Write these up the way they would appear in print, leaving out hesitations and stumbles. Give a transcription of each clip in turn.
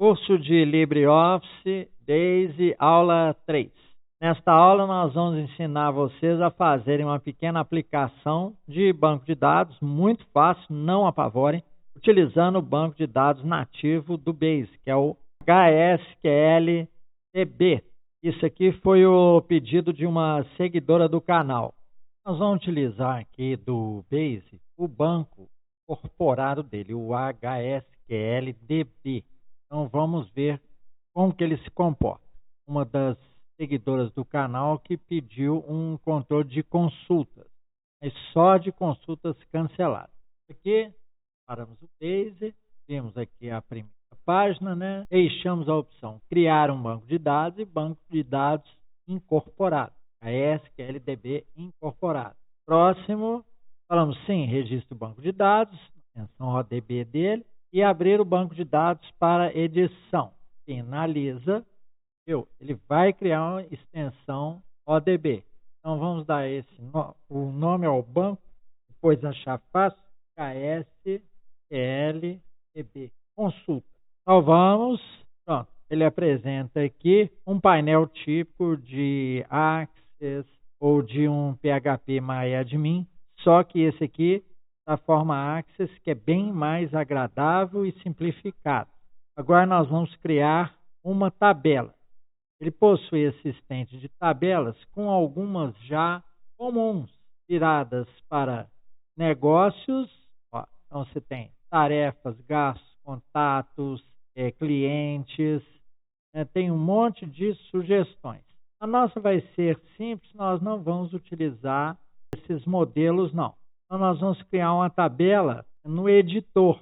Curso de LibreOffice, Base, aula 3. Nesta aula nós vamos ensinar vocês a fazerem uma pequena aplicação de banco de dados, muito fácil, não apavorem, utilizando o banco de dados nativo do Base, que é o HSQLDB. Isso aqui foi o pedido de uma seguidora do canal. Nós vamos utilizar aqui do Base o banco incorporado dele, o HSQLDB. Então vamos ver como que ele se comporta. Uma das seguidoras do canal que pediu um controle de consultas, mas só de consultas canceladas. Aqui, paramos o Base, temos aqui a primeira página, né? Deixamos a opção criar um banco de dados e banco de dados incorporado, a SQLDB incorporado. Próximo, falamos sim, registre o banco de dados, extensão ODB dele, e abrir o banco de dados para edição. Finaliza. Ele vai criar uma extensão ODB. Então vamos dar o nome ao banco, depois a chave passo, KSQLDB. Consulta. Salvamos. Pronto. Ele apresenta aqui um painel típico de Access ou de um PHP MyAdmin, só que esse aqui da forma Access, que é bem mais agradável e simplificado. Agora nós vamos criar uma tabela. Ele possui assistente de tabelas com algumas já comuns, tiradas para negócios. Ó, então você tem tarefas, gastos, contatos, clientes, tem um monte de sugestões. A nossa vai ser simples, nós não vamos utilizar esses modelos não. Então nós vamos criar uma tabela no editor.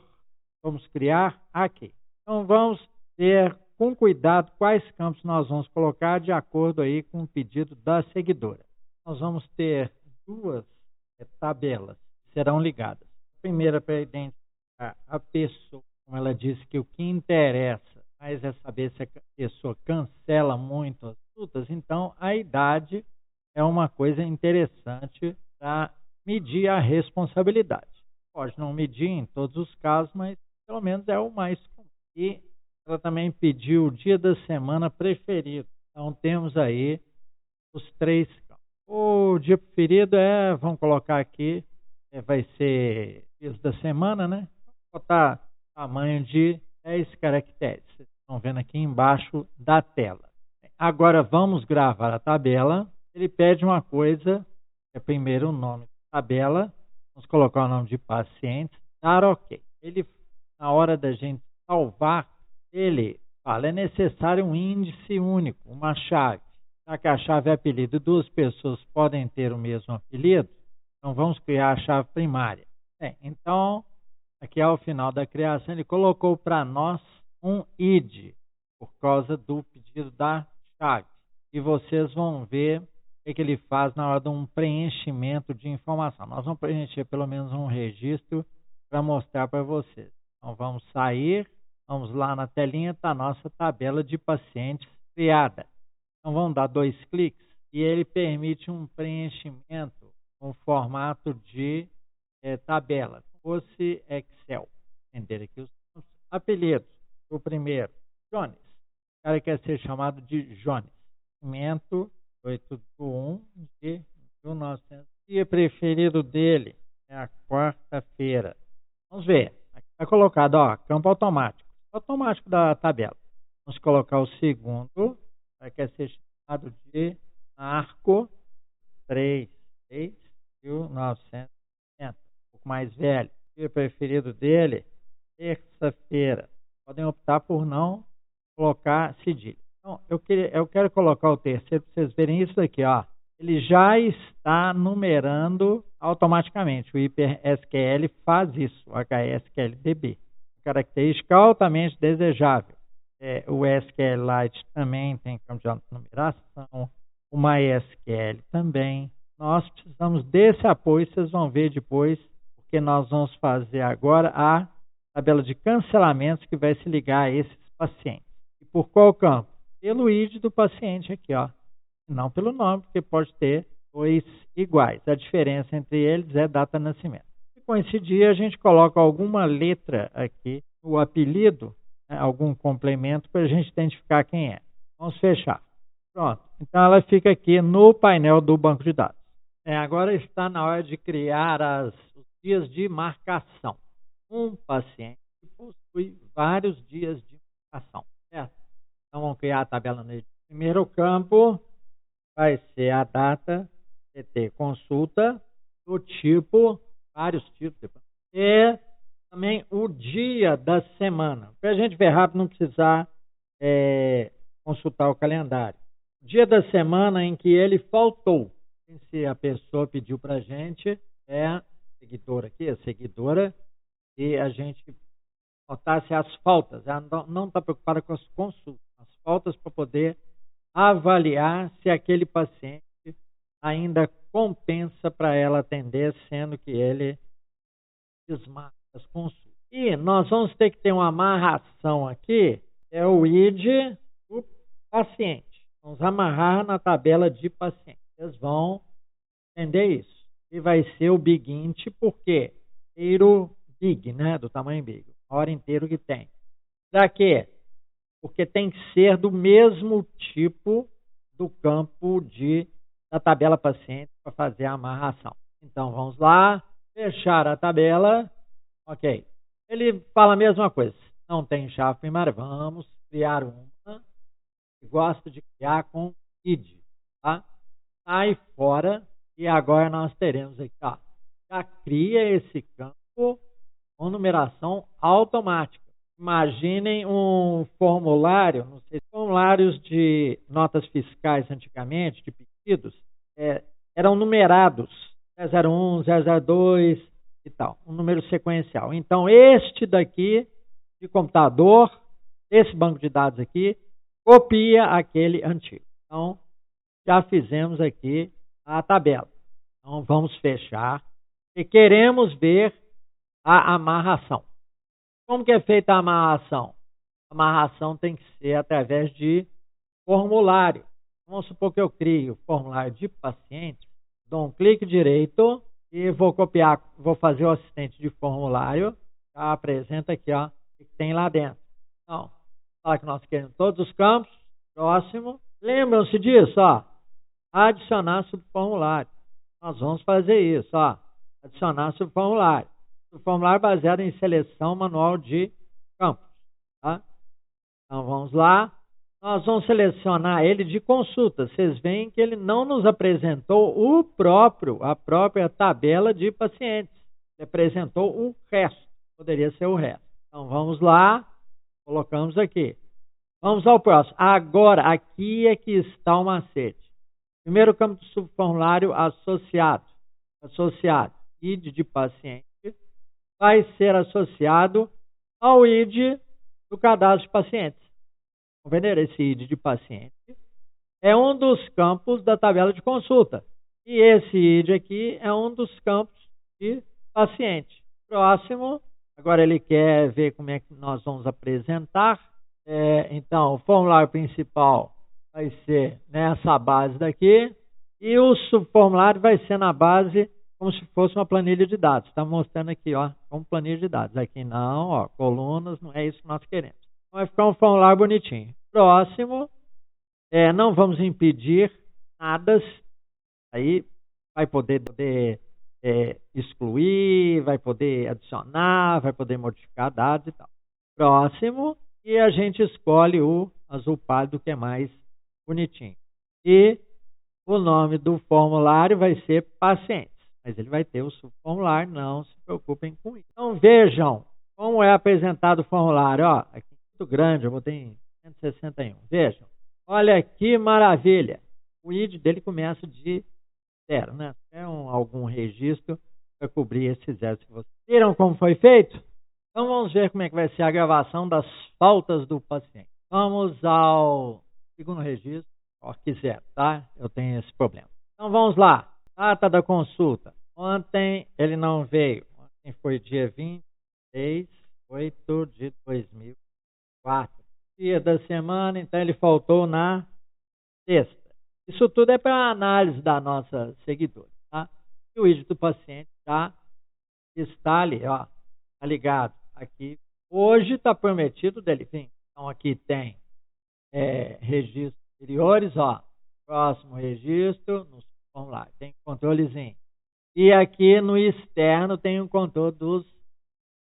Vamos criar aqui. Então vamos ter com cuidado quais campos nós vamos colocar de acordo aí com o pedido da seguidora. Nós vamos ter duas tabelas que serão ligadas. A primeira para identificar a pessoa, como ela disse que o que interessa mais é saber se a pessoa cancela muito as consultas, então a idade é uma coisa interessante para medir a responsabilidade. Pode não medir em todos os casos, mas pelo menos é o mais comum. E ela também pediu o dia da semana preferido. Então temos aí os 3 campos. O dia preferido vamos colocar aqui, vai ser dias da semana, né? Vou botar tamanho de 10 caracteres. Vocês estão vendo aqui embaixo da tela. Agora vamos gravar a tabela. Ele pede uma coisa, primeiro o nome da tabela. Vamos colocar o nome de paciente, dar OK. Ele, na hora da gente salvar, ele fala, é necessário um índice único, uma chave. Já que a chave é apelido, 2 pessoas podem ter o mesmo apelido, então vamos criar a chave primária. Então, aqui ao final da criação, ele colocou para nós um ID, por causa do pedido da chave. E vocês vão ver o que ele faz na hora de um preenchimento de informação. Nós vamos preencher pelo menos um registro para mostrar para vocês. Então vamos sair. Vamos lá na telinha, está a nossa tabela de pacientes criada. Então vamos dar 2 cliques e ele permite um preenchimento com formato de tabela, como se fosse Excel. Entender aqui os apelidos. O primeiro, Jones. O cara quer ser chamado de Jones. Nascimento 8/1 de 1900. O dia preferido dele é a quarta-feira. Vamos ver. Aqui está colocado, ó, campo automático. Automático da tabela. Vamos colocar o segundo, que quer ser chamado de Marco 3/6/1960. Um pouco mais velho. O dia preferido dele, terça-feira. Podem optar por não colocar cedilha. Então, eu quero colocar o terceiro para vocês verem isso aqui, ó. Ele já está numerando automaticamente. O HyperSQL faz isso, o HSQLDB. Característica altamente desejável. O SQLite também tem campo de numeração, o MySQL também. Nós precisamos desse apoio, vocês vão ver depois, porque nós vamos fazer agora a tabela de cancelamentos que vai se ligar a esses pacientes. E por qual campo? Pelo ID do paciente aqui, ó. Não pelo nome, porque pode ter 2 iguais. A diferença entre eles é data de nascimento. coincidir, a gente coloca alguma letra aqui, o apelido, né, algum complemento para a gente identificar quem é. Vamos fechar. Pronto. Então, ela fica aqui no painel do banco de dados. Agora está na hora de criar os dias de marcação. Um paciente possui vários dias de marcação, certo? Então, vamos criar a tabela nele. Primeiro campo vai ser a data, CT consulta, do tipo, vários tipos, e também o dia da semana. Para a gente ver rápido, não precisar consultar o calendário. Dia da semana em que ele faltou. Se a pessoa pediu para a gente, é a seguidora aqui, a seguidora, e a gente notasse as faltas. Ela não está preocupada com as consultas, as faltas para poder avaliar se aquele paciente ainda compensa para ela atender, sendo que ele desmarca as consultas. E nós vamos ter que ter uma amarração aqui, é o ID do paciente. Vamos amarrar na tabela de paciente. Vocês vão entender isso. E vai ser o bigint, porque inteiro big, né? Do tamanho big. A hora inteiro que tem. Para quê? Porque tem que ser do mesmo tipo do campo da tabela paciente para fazer a amarração. Então, vamos lá. Fechar a tabela. Ok. Ele fala a mesma coisa. Não tem chave primária. Vamos criar uma. Gosto de criar com id. Tá? Sai fora. E agora nós teremos aqui, ó, já cria esse campo com numeração automática. Imaginem um formulário, não sei, formulários de notas fiscais antigamente, de pedidos, eram numerados, 001, 002 e tal, um número sequencial. Então, este daqui, de computador, esse banco de dados aqui, copia aquele antigo. Então, já fizemos aqui a tabela. Então, vamos fechar e queremos ver a amarração. Como que é feita a amarração? A amarração tem que ser através de formulário. Vamos supor que eu crio o formulário de paciente, dou um clique direito e vou copiar, vou fazer o assistente de formulário, já apresenta aqui, ó, o que tem lá dentro. Então, fala que nós queremos todos os campos, próximo. Lembram-se disso, ó? Adicionar subformulário. Nós vamos fazer isso, ó. Adicionar subformulário. Subformulário baseado em seleção manual de campos. Tá? Então vamos lá. Nós vamos selecionar ele de consulta. Vocês veem que ele não nos apresentou a própria tabela de pacientes. Ele apresentou o resto. Poderia ser o resto. Então vamos lá. Colocamos aqui. Vamos ao próximo. Agora, aqui é que está o macete. Primeiro campo do subformulário associado. Associado. ID de paciente vai ser associado ao ID do cadastro de pacientes. Vamos ver esse ID de paciente. É um dos campos da tabela de consulta. E esse ID aqui é um dos campos de paciente. Próximo. Agora ele quer ver como é que nós vamos apresentar. Então, o formulário principal vai ser nessa base daqui. E o subformulário vai ser na base como se fosse uma planilha de dados. Está mostrando aqui, ó, como planilha de dados. Aqui não, ó, colunas, não é isso que nós queremos. Vai ficar um formulário bonitinho. Próximo, não vamos impedir nada. Aí vai poder excluir, vai poder adicionar, vai poder modificar dados e tal. Próximo, e a gente escolhe o azul pálido, que é mais bonitinho. E o nome do formulário vai ser pacientes. Mas ele vai ter o subformulário, não se preocupem com isso. Então vejam como é apresentado o formulário. Ó, aqui é muito grande, eu botei em 161. Vejam, olha que maravilha. O ID dele começa de 0, né? É algum registro para cobrir esse 0. Se vocês viram como foi feito? Então vamos ver como é que vai ser a gravação das faltas do paciente. Vamos ao segundo registro, ó, que 0, tá? Eu tenho esse problema. Então vamos lá. Data da consulta. Ontem ele não veio. Ontem foi dia 26/8 de 2004. Dia da semana, então ele faltou na sexta. Isso tudo é para análise da nossa seguidora. Tá? E o ID do paciente já está ali, ó, tá ligado aqui Hoje está permitido dele vir. Então aqui tem registros anteriores, ó. Próximo registro, no formulário, tem controlezinho. E aqui no externo tem um controle dos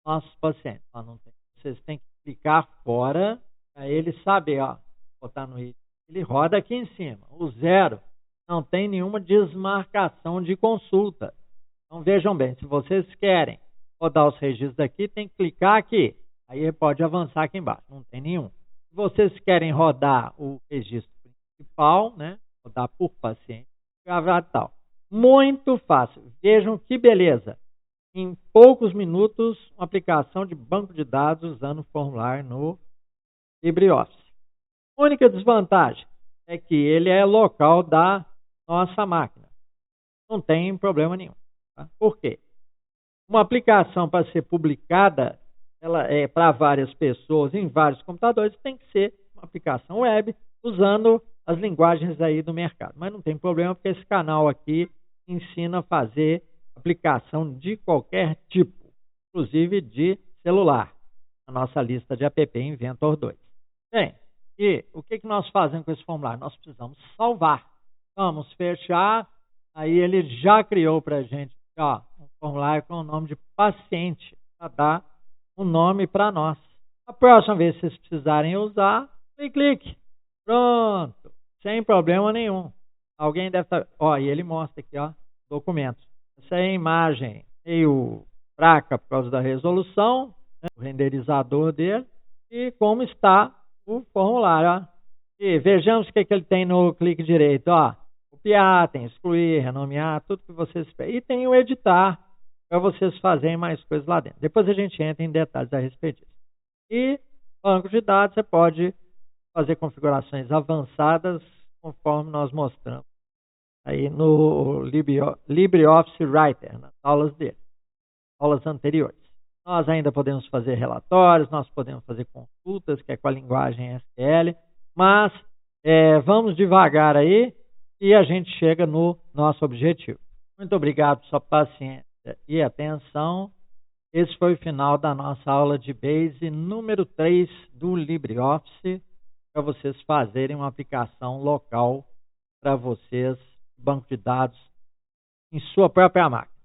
nossos pacientes. Ó, não tem. Vocês têm que clicar fora para ele saber, ó. Botar no item. Ele roda aqui em cima. O 0 não tem nenhuma desmarcação de consulta. Então vejam bem, se vocês querem rodar os registros aqui, tem que clicar aqui. Aí ele pode avançar aqui embaixo. Não tem nenhum. Se vocês querem rodar o registro principal, né? Rodar por paciente, gravar tal. Muito fácil. Vejam que beleza. Em poucos minutos, uma aplicação de banco de dados usando o formulário no LibreOffice. A única desvantagem é que ele é local da nossa máquina. Não tem problema nenhum. Tá? Por quê? Uma aplicação para ser publicada, ela é para várias pessoas em vários computadores, tem que ser uma aplicação web usando as linguagens aí do mercado. Mas não tem problema porque esse canal aqui ensina a fazer aplicação de qualquer tipo, inclusive de celular. A nossa lista de app Inventor 2. Bem, e o que nós fazemos com esse formulário? Nós precisamos salvar. Vamos fechar. Aí ele já criou para a gente ó, um formulário com o nome de paciente, para dar um nome para nós. A próxima vez que vocês precisarem usar, clique. Pronto. Sem problema nenhum. Alguém deve estar... Ó, e ele mostra aqui, ó, documentos. Essa é a imagem meio fraca por causa da resolução, né, o renderizador dele, e como está o formulário, ó. E vejamos o que ele tem no clique direito, ó. Copiar, tem excluir, renomear, tudo que vocês... E tem o editar, para vocês fazerem mais coisas lá dentro. Depois a gente entra em detalhes a respeito disso. E banco de dados, você pode fazer configurações avançadas, conforme nós mostramos aí no LibreOffice Writer, nas aulas dele, aulas anteriores. Nós ainda podemos fazer relatórios, nós podemos fazer consultas, que é com a linguagem SQL, mas vamos devagar aí e a gente chega no nosso objetivo. Muito obrigado por sua paciência e atenção. Esse foi o final da nossa aula de Base número 3 do LibreOffice, para vocês fazerem uma aplicação local para vocês, banco de dados, em sua própria máquina.